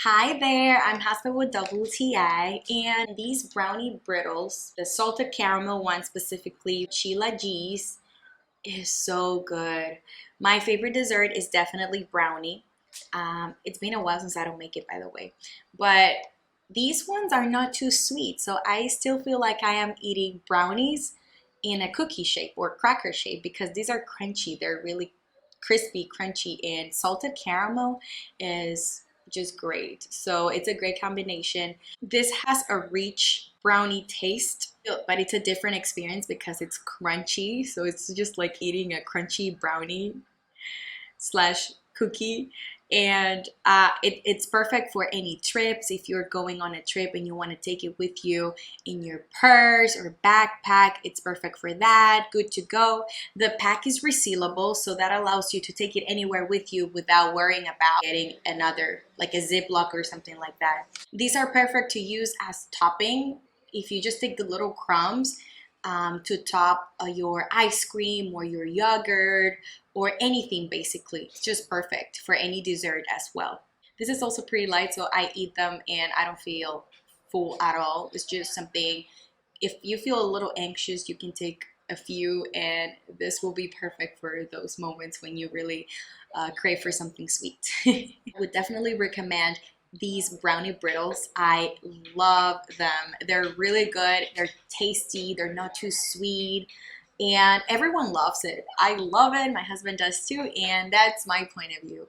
Hi there, I'm Hasba with WTI, and these brownie brittles, the salted caramel one specifically, Sheila G's, is so good. My favorite dessert is definitely brownie. It's been a while since I don't make it, by the way, but these ones are not too sweet, so I still feel like I am eating brownies in a cookie shape or cracker shape because these are crunchy. They're really crispy, crunchy, and salted caramel is just great. So it's a great combination. This has a rich brownie taste, but it's a different experience because it's crunchy. So it's just like eating a crunchy brownie slash cookie. And it's perfect for any trips. If you're going on a trip and you want to take it with you in your purse or backpack, it's perfect for that. Good to go. The pack is resealable, so that allows you to take it anywhere with you without worrying about getting another, like a Ziploc or something like that. These are perfect to use as topping. If you just take the little crumbs to top your ice cream or your yogurt or anything, basically. It's just perfect for any dessert as well. This is also pretty light, so I eat them and I don't feel full at all. It's just something, if you feel a little anxious, you can take a few, and this will be perfect for those moments when you really crave for something sweet. I would definitely recommend these brownie brittles. I love them. They're really good. They're tasty. They're not too sweet. And everyone loves it. I love it. My husband does too. And that's my point of view.